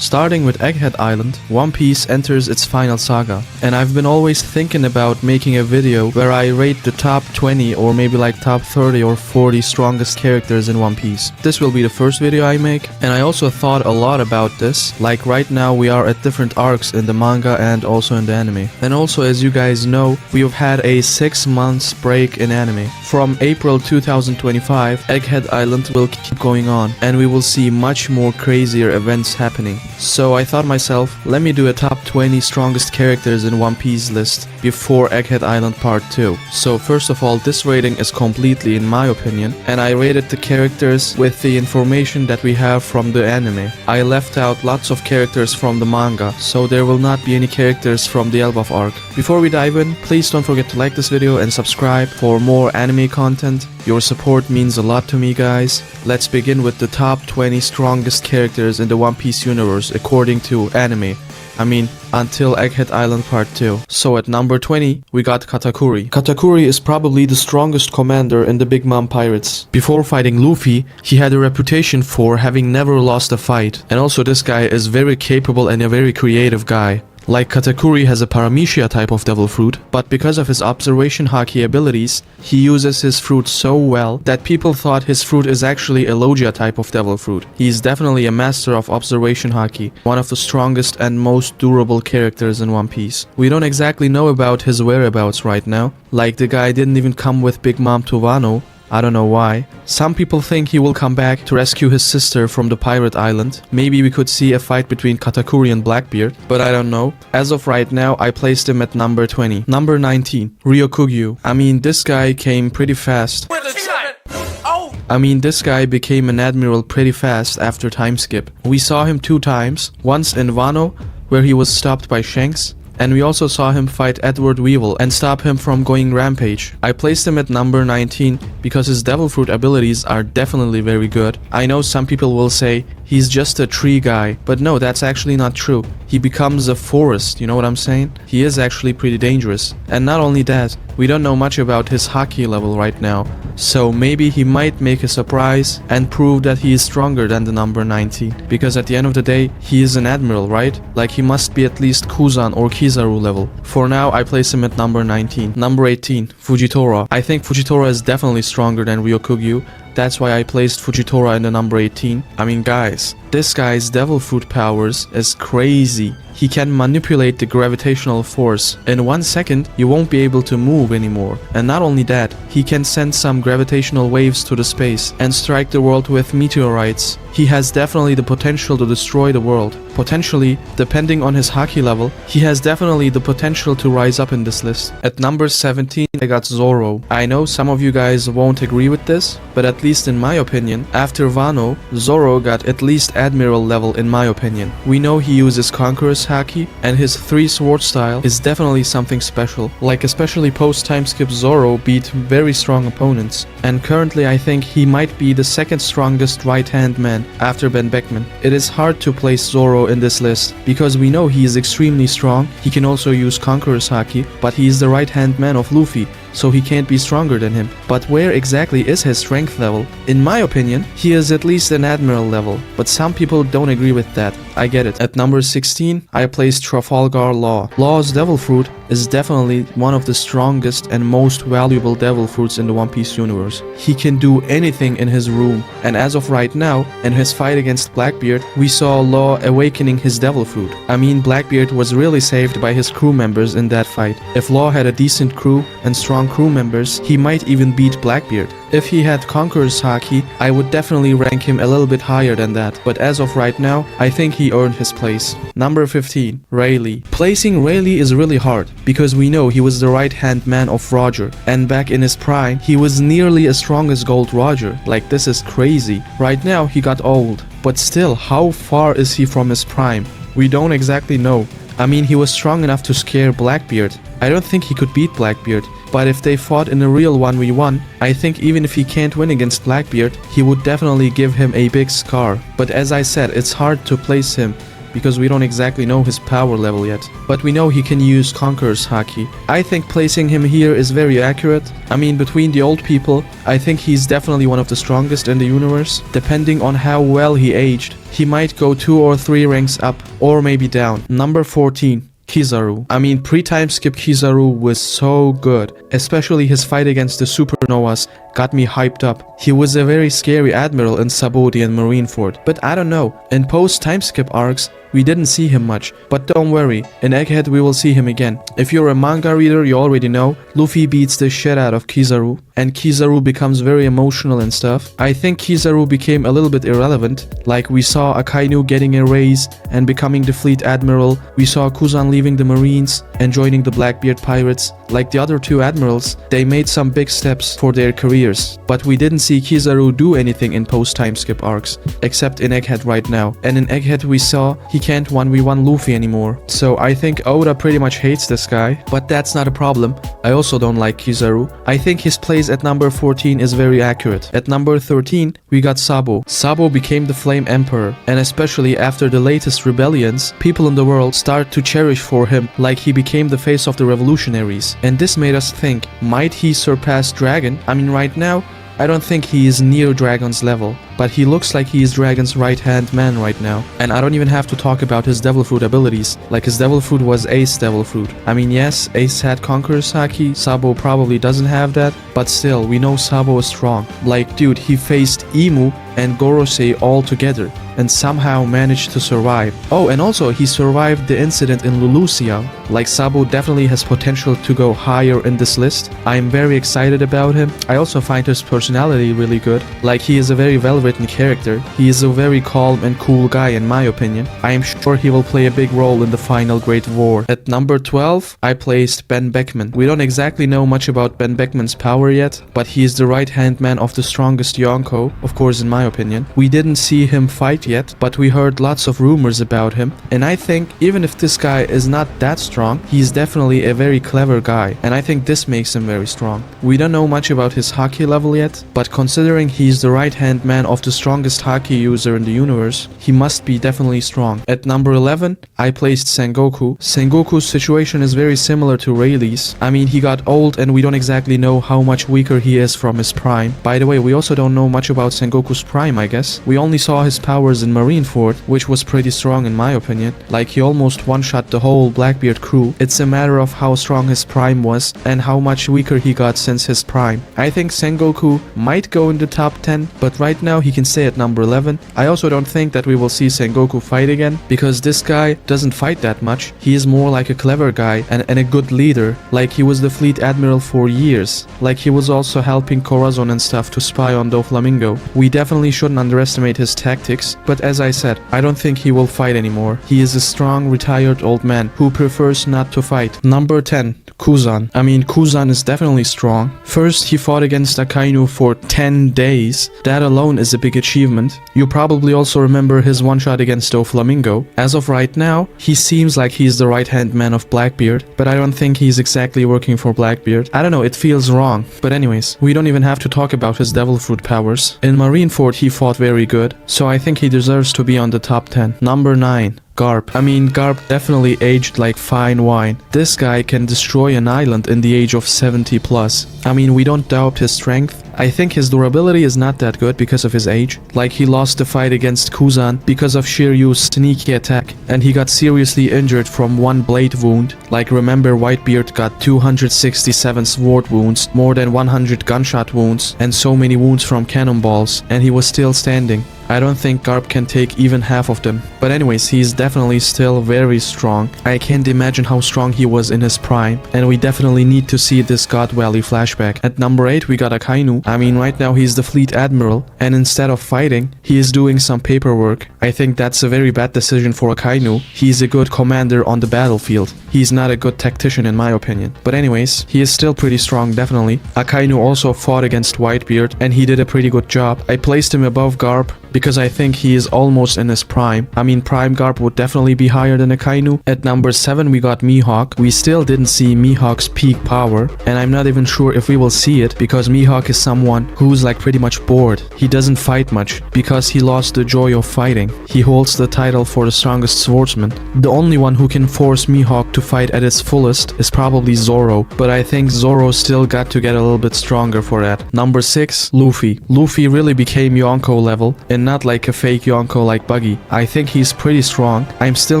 Starting with Egghead Island, One Piece enters its final saga, and I've been always thinking about making a video where I rate the top 20 or maybe like top 30 or 40 strongest characters in One Piece. This will be the first video I make, and I also thought a lot about this, like right now we are at different arcs in the manga and also in the anime. And also, as you guys know, we have had a 6 months break in anime. From April 2025, Egghead Island will keep going on, and we will see much more crazier events happening. So I thought myself, let me do a top 20 strongest characters in One Piece list before Egghead Island Part 2. So first of all, this rating is completely in my opinion, and I rated the characters with the information that we have from the anime. I left out lots of characters from the manga, so there will not be any characters from the Elbaf arc. Before we dive in, please don't forget to like this video and subscribe for more anime content. Your support means a lot to me, guys. Let's begin with the top 20 strongest characters in the One Piece universe according to anime. I mean, until Egghead Island Part 2. So at number 20, we got Katakuri. Katakuri is probably the strongest commander in the Big Mom Pirates. Before fighting Luffy, he had a reputation for having never lost a fight. And also this guy is very capable and a very creative guy. Like Katakuri has a Paramecia type of devil fruit, but because of his observation haki abilities, he uses his fruit so well that people thought his fruit is actually a Logia type of devil fruit. He is definitely a master of observation haki, one of the strongest and most durable characters in One Piece. We don't exactly know about his whereabouts right now, like the guy didn't even come with Big Mom to Wano. I don't know why. Some people think he will come back to rescue his sister from the pirate island. Maybe we could see a fight between Katakuri and Blackbeard, but I don't know. As of right now, I placed him at number 20. Number 19, Ryokugyu. I mean, this guy came pretty fast. This guy became an admiral pretty fast after time skip. We saw him 2 times, once in Wano, where he was stopped by Shanks, and we also saw him fight Edward Weevil and stop him from going rampage. I placed him at number 19 because his devil fruit abilities are definitely very good. I know some people will say he's just a tree guy, but no, that's actually not true. He becomes a forest, you know what I'm saying? He is actually pretty dangerous. And not only that, we don't know much about his haki level right now, so maybe he might make a surprise and prove that he is stronger than the number 19. Because at the end of the day, he is an admiral, right? Like he must be at least Kuzan or Kizaru level. For now, I place him at number 19. Number 18, Fujitora. I think Fujitora is definitely stronger than Ryokugyu. That's why I placed Fujitora in the number 18. I mean, guys, this guy's devil fruit powers is crazy. He can manipulate the gravitational force. In 1 second, you won't be able to move anymore. And not only that, he can send some gravitational waves to the space and strike the world with meteorites. He has definitely the potential to destroy the world. Potentially, depending on his haki level, he has definitely the potential to rise up in this list. At number 17, I got Zoro. I know some of you guys won't agree with this, but at least in my opinion, after Wano, Zoro got at least admiral level in my opinion. We know he uses Conqueror's haki, and his 3 sword style is definitely something special. Like especially post time skip, Zoro beat very strong opponents, and currently I think he might be the 2nd strongest right hand man after Benn Beckman. It is hard to place Zoro in this list because we know he is extremely strong. He can also use Conqueror's haki, but he is the right hand man of Luffy, so he can't be stronger than him. But where exactly is his strength level? In my opinion, he is at least an admiral level, but some people don't agree with that. I get it. At number 16, I placed Trafalgar Law. Law's devil fruit is definitely one of the strongest and most valuable devil fruits in the One Piece universe. He can do anything in his room, and as of right now, in his fight against Blackbeard, we saw Law awakening his devil fruit. I mean, Blackbeard was really saved by his crew members in that fight. If Law had a decent crew and strong crew members, he might even beat Blackbeard. If he had Conqueror's haki, I would definitely rank him a little bit higher than that, but as of right now, I think he earned his place. Number 15, Rayleigh. Placing Rayleigh is really hard, because we know he was the right-hand man of Roger, and back in his prime, he was nearly as strong as Gold Roger. Like, this is crazy. Right now, he got old, but still, how far is he from his prime? We don't exactly know. I mean, he was strong enough to scare Blackbeard. I don't think he could beat Blackbeard, but if they fought in a real 1v1, I think even if he can't win against Blackbeard, he would definitely give him a big scar. But as I said, it's hard to place him because we don't exactly know his power level yet. But we know he can use Conqueror's Haki. I think placing him here is very accurate. I mean, between the old people, I think he's definitely one of the strongest in the universe. Depending on how well he aged, he might go 2 or 3 ranks up, or maybe down. Number 14. Kizaru. I mean, pre-time skip Kizaru was so good. Especially his fight against the Supernovas got me hyped up. He was a very scary admiral in Sabodi and Marineford. But I don't know, in post-time skip arcs, we didn't see him much. But don't worry, in Egghead we will see him again. If you're a manga reader, you already know, Luffy beats the shit out of Kizaru, and Kizaru becomes very emotional and stuff. I think Kizaru became a little bit irrelevant, like we saw Akainu getting a raise and becoming the fleet admiral, we saw Kuzan leaving the Marines and joining the Blackbeard pirates. Like the other 2 admirals, they made some big steps for their careers. But we didn't see Kizaru do anything in post-time skip arcs, except in Egghead right now. And in Egghead we saw he can't 1v1 Luffy anymore. So I think Oda pretty much hates this guy, but that's not a problem. I also don't like Kizaru. I think his place at number 14 is very accurate. At number 13, we got Sabo. Sabo became the Flame Emperor, and especially after the latest rebellions, people in the world start to cherish for him like he became the face of the revolutionaries. And this made us think, might he surpass Dragon? I mean, right now, I don't think he is near Dragon's level, but he looks like he is Dragon's right-hand man right now. And I don't even have to talk about his Devil Fruit abilities, like his Devil Fruit was Ace Devil Fruit. I mean, yes, Ace had Conqueror's Haki, Sabo probably doesn't have that, but still, we know Sabo is strong. Like, dude, he faced Imu and Gorosei all together, and somehow managed to survive. Oh, and also, he survived the incident in Lulusia. Like, Sabo definitely has potential to go higher in this list. I am very excited about him. I also find his personality really good. Like, he is a very well-written character. He is a very calm and cool guy in my opinion. I am sure he will play a big role in the final Great War. At number 12, I placed Benn Beckman. We don't exactly know much about Benn Beckman's power yet, but he is the right-hand man of the strongest Yonko, of course in my opinion. We didn't see him fight yet, but we heard lots of rumors about him, and I think even if this guy is not that strong, he's definitely a very clever guy, and I think this makes him very strong. We don't know much about his Haki level yet, but considering he's the right-hand man of the strongest Haki user in the universe, he must be definitely strong. At number 11, I placed Sengoku. Sengoku's situation is very similar to Rayleigh's. I mean, he got old and we don't exactly know how much weaker he is from his prime. By the way, we also don't know much about Sengoku's prime, I guess. We only saw his powers in Marineford, which was pretty strong in my opinion. Like, he almost one-shot the whole Blackbeard crew. It's a matter of how strong his prime was and how much weaker he got since his prime. I think Sengoku might go in the top 10, but right now he can stay at number 11. I also don't think that we will see Sengoku fight again, because this guy doesn't fight that much. He is more like a clever guy and a good leader. Like, he was the fleet admiral for years. Like, he was also helping Corazon and stuff to spy on Doflamingo. We definitely shouldn't underestimate his tactics, but as I said, I don't think he will fight anymore. He is a strong, retired old man who prefers not to fight. Number 10. Kuzan. I mean, Kuzan is definitely strong. First, he fought against Akainu for 10 days. That alone is a big achievement. You probably also remember his one-shot against Doflamingo. As of right now, he seems like he's the right-hand man of Blackbeard, but I don't think he's exactly working for Blackbeard. I don't know, it feels wrong. But anyways, we don't even have to talk about his Devil Fruit powers. In Marineford, he fought very good, so I think he deserves to be on the top 10. Number 9. Garp. I mean, Garp definitely aged like fine wine. This guy can destroy an island in the age of 70 plus. I mean, we don't doubt his strength. I think his durability is not that good because of his age. Like, he lost the fight against Kuzan because of Shiryu's sneaky attack, and he got seriously injured from one blade wound. Like, remember, Whitebeard got 267 sword wounds, more than 100 gunshot wounds, and so many wounds from cannonballs, and he was still standing. I don't think Garp can take even half of them. But anyways, he's definitely still very strong. I can't imagine how strong he was in his prime, and we definitely need to see this God Valley flashback. At number 8, we got Akainu. I mean, right now he's the fleet admiral, and instead of fighting, he is doing some paperwork. I think that's a very bad decision for Akainu. He's a good commander on the battlefield. He's not a good tactician in my opinion. But anyways, he is still pretty strong, definitely. Akainu also fought against Whitebeard, and he did a pretty good job. I placed him above Garp, because I think he is almost in his prime. I mean, prime Garp would definitely be higher than Akainu. At number 7 we got Mihawk. We still didn't see Mihawk's peak power, and I'm not even sure if we will see it, because Mihawk is someone who's like pretty much bored. He doesn't fight much because he lost the joy of fighting. He holds the title for the strongest swordsman. The only one who can force Mihawk to fight at its fullest is probably Zoro, but I think Zoro still got to get a little bit stronger for that. Number 6, Luffy. Luffy really became Yonko level, and not like a fake Yonko like Buggy. I think he's pretty strong. I'm still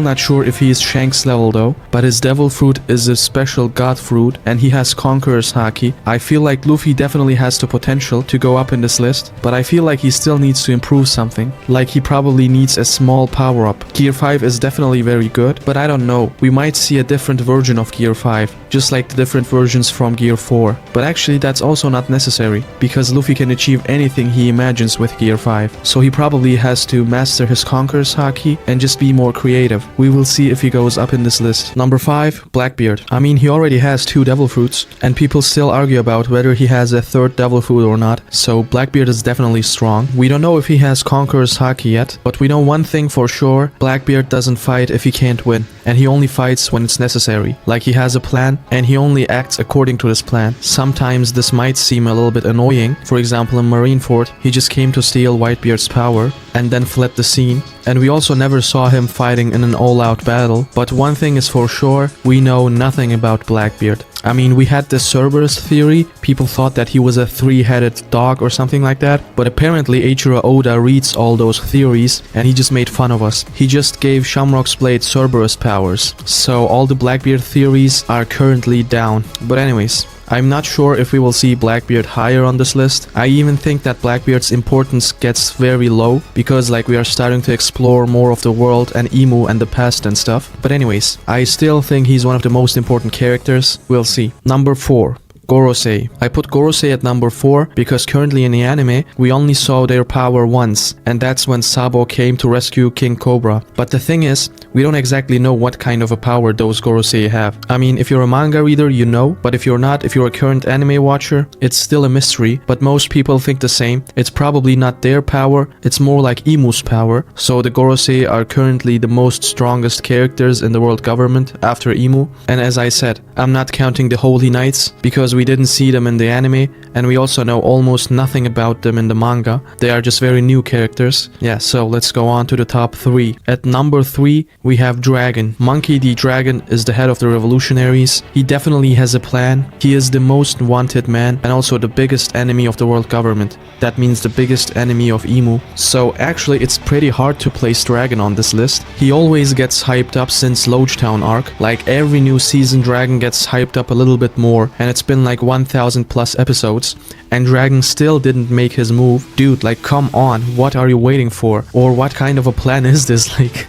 not sure if he is Shanks level though, but his devil fruit is a special god fruit, and he has Conqueror's Haki. I feel like Luffy definitely has the potential to go up in this list, but I feel like he still needs to improve something. Like he probably needs a small power up. Gear 5 is definitely very good, but I don't know. We might see a different version of Gear 5, just like the different versions from Gear 4. But actually that's also not necessary, because Luffy can achieve anything he imagines with Gear 5. So he probably has to master his Conqueror's Haki and just be more creative. We will see if he goes up in this list. Number 5, Blackbeard. I mean, he already has 2 devil fruits, and people still argue about whether he has a 3rd devil fruit or not. So Blackbeard is definitely strong. We don't know if he has Conqueror's Haki yet, but we know one thing for sure: Blackbeard doesn't fight if he can't win, and he only fights when it's necessary. Like he has a plan, and he only acts according to this plan. Sometimes this might seem a little bit annoying. For example, in Marineford, he just came to steal Whitebeard's power and then fled the scene, and we also never saw him fighting in an all-out battle. But one thing is for sure, we know nothing about Blackbeard. I mean, we had this Cerberus theory. People thought that he was a 3-headed dog or something like that, but apparently Eiichiro Oda reads all those theories and he just made fun of us. He just gave Shamrock's blade Cerberus powers, so all the Blackbeard theories are currently down. But anyways, I'm not sure if we will see Blackbeard higher on this list. I even think that Blackbeard's importance gets very low, because like we are starting to explore more of the world and Emu and the past and stuff. But anyways, I still think he's one of the most important characters. We'll see. Number 4. Gorosei. I put Gorosei at number 4 because currently in the anime we only saw their power once, and that's when Sabo came to rescue King Cobra. But the thing is, we don't exactly know what kind of a power those Gorosei have. I mean, if you're a manga reader, you know, but if you're not, if you're a current anime watcher, it's still a mystery. But most people think the same. It's probably not their power, it's more like Imu's power. So the Gorosei are currently the most strongest characters in the world government after Imu. And as I said, I'm not counting the Holy Knights, because we didn't see them in the anime, and we also know almost nothing about them in the manga. They are just very new characters. Yeah, so let's go on to the top 3. At number 3, we have Dragon. Monkey D. Dragon is the head of the revolutionaries. He definitely has a plan. He is the most wanted man and also the biggest enemy of the world government. That means the biggest enemy of Imu. So actually it's pretty hard to place Dragon on this list. He always gets hyped up since Logetown arc. Like every new season Dragon gets hyped up a little bit more, and it's been like 1000 plus episodes, and Dragon still didn't make his move. Dude, like come on, what are you waiting for? Or what kind of a plan is this? Like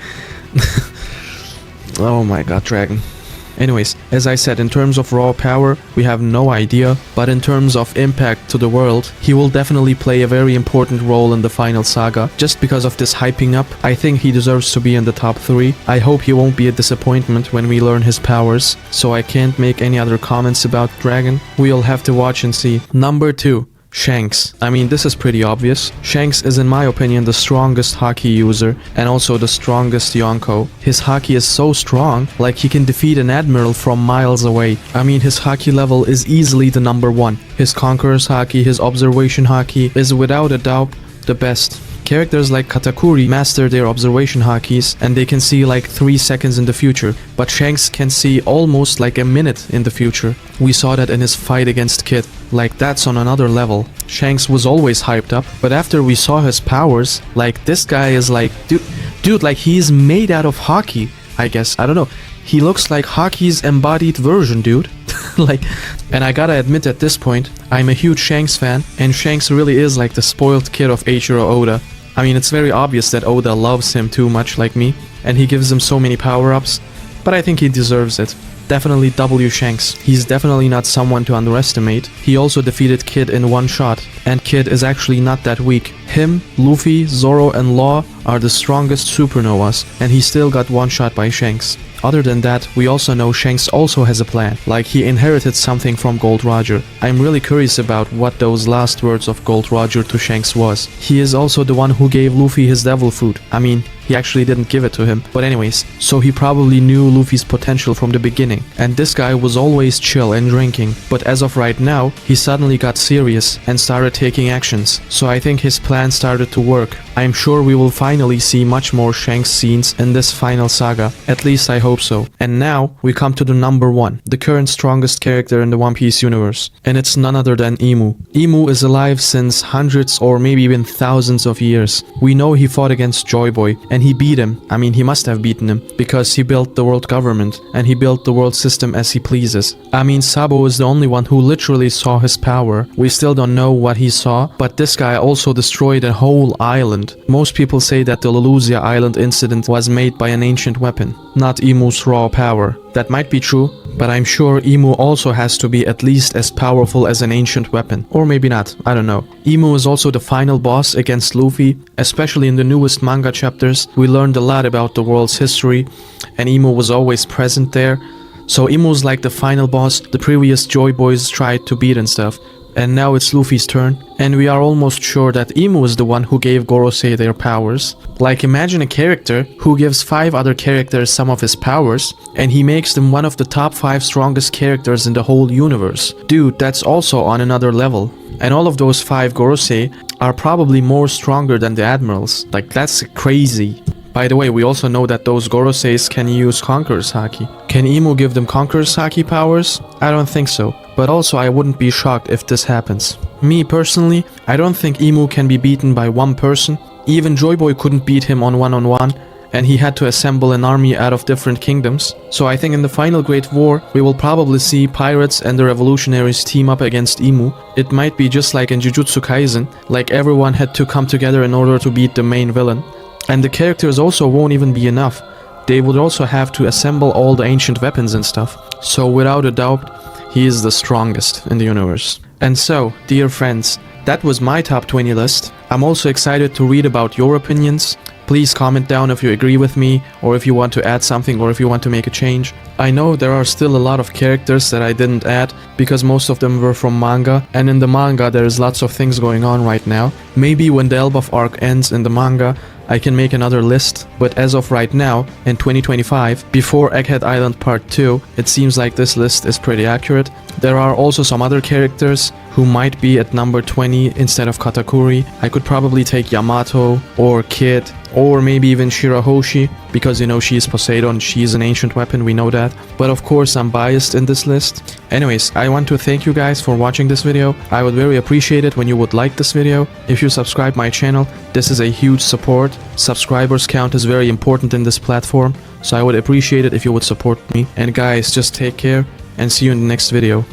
oh my god, Dragon. Anyways, as I said, in terms of raw power, we have no idea, but in terms of impact to the world, he will definitely play a very important role in the final saga. Just because of this hyping up, I think he deserves to be in the top 3. I hope he won't be a disappointment when we learn his powers, so I can't make any other comments about Dragon. We'll have to watch and see. Number 2. Shanks. I mean, this is pretty obvious. Shanks is in my opinion the strongest Haki user and also the strongest Yonko. His Haki is so strong, like he can defeat an admiral from miles away. I mean, his Haki level is easily the number 1. His Conqueror's Haki, his Observation Haki is without a doubt the best. Characters like Katakuri master their observation hakis and they can see like 3 seconds in the future, but Shanks can see almost like a minute in the future. We saw that in his fight against Kid. Like that's on another level. Shanks was always hyped up, but after we saw his powers, like this guy is like, dude, like he's made out of Haki, I guess. I don't know. He looks like Haki's embodied version, dude. Like, and I gotta admit at this point, I'm a huge Shanks fan, and Shanks really is like the spoiled kid of Eiichiro Oda. I mean, it's very obvious that Oda loves him too much like me, and he gives him so many power-ups, but I think he deserves it. Definitely W Shanks. He's definitely not someone to underestimate. He also defeated Kid in one shot, and Kid is actually not that weak. Him, Luffy, Zoro and Law are the strongest supernovas, and he still got one shot by Shanks. Other than that, we also know Shanks also has a plan, like he inherited something from Gold Roger. I'm really curious about what those last words of Gold Roger to Shanks was. He is also the one who gave Luffy his devil food. I mean, he actually didn't give it to him. But anyways, so he probably knew Luffy's potential from the beginning. And this guy was always chill and drinking. But as of right now, he suddenly got serious and started taking actions. So I think his plan started to work. I'm sure we will finally see much more Shanks scenes in this final saga. At least I hope so. And now we come to the number 1, the current strongest character in the One Piece universe. And it's none other than Imu. Imu is alive since hundreds or maybe even thousands of years. We know he fought against Joy Boy and he beat him. I mean, he must have beaten him because he built the world government and he built the world system as he pleases. I mean, Sabo is the only one who literally saw his power. We still don't know what he saw, but this guy also destroyed a whole island. Most people say that the Leluzia Island incident was made by an ancient weapon, not Imu's raw power. That might be true, but I'm sure Imu also has to be at least as powerful as an ancient weapon. Or maybe not, I don't know. Imu is also the final boss against Luffy. Especially in the newest manga chapters, we learned a lot about the world's history, and Imu was always present there. So Imu's like the final boss the previous Joy Boys tried to beat and stuff. And now it's Luffy's turn, and we are almost sure that Imu is the one who gave Gorosei their powers. Like, imagine a character who gives 5 other characters some of his powers, and he makes them one of the top 5 strongest characters in the whole universe. Dude, that's also on another level. And all of those 5 Gorosei are probably more stronger than the admirals. Like, that's crazy. By the way, we also know that those Goroseis can use Conqueror's Haki. Can Imu give them Conqueror's Haki powers? I don't think so. But also I wouldn't be shocked if this happens. Me personally, I don't think Imu can be beaten by one person. Even Joy Boy couldn't beat him on one-on-one, and he had to assemble an army out of different kingdoms. So I think in the final Great War, we will probably see pirates and the revolutionaries team up against Imu. It might be just like in Jujutsu Kaisen, like everyone had to come together in order to beat the main villain. And the characters also won't even be enough. They would also have to assemble all the ancient weapons and stuff. So without a doubt, he is the strongest in the universe. And so, dear friends, that was my top 20 list. I'm also excited to read about your opinions. Please comment down if you agree with me, or if you want to add something, or if you want to make a change. I know there are still a lot of characters that I didn't add, because most of them were from manga, and in the manga there's lots of things going on right now. Maybe when the Elbaf arc ends in the manga, I can make another list, but as of right now, in 2025, before Egghead Island Part 2, it seems like this list is pretty accurate. There are also some other characters who might be at number 20 instead of Katakuri. I could probably take Yamato, or Kid, or maybe even Shirahoshi, because you know she's Poseidon, she's an ancient weapon, we know that. But of course I'm biased in this list. Anyways, I want to thank you guys for watching this video. I would very appreciate it when you would like this video. If you subscribe my channel, this is a huge support. Subscribers count is very important in this platform, so I would appreciate it if you would support me. And guys, just take care and see you in the next video.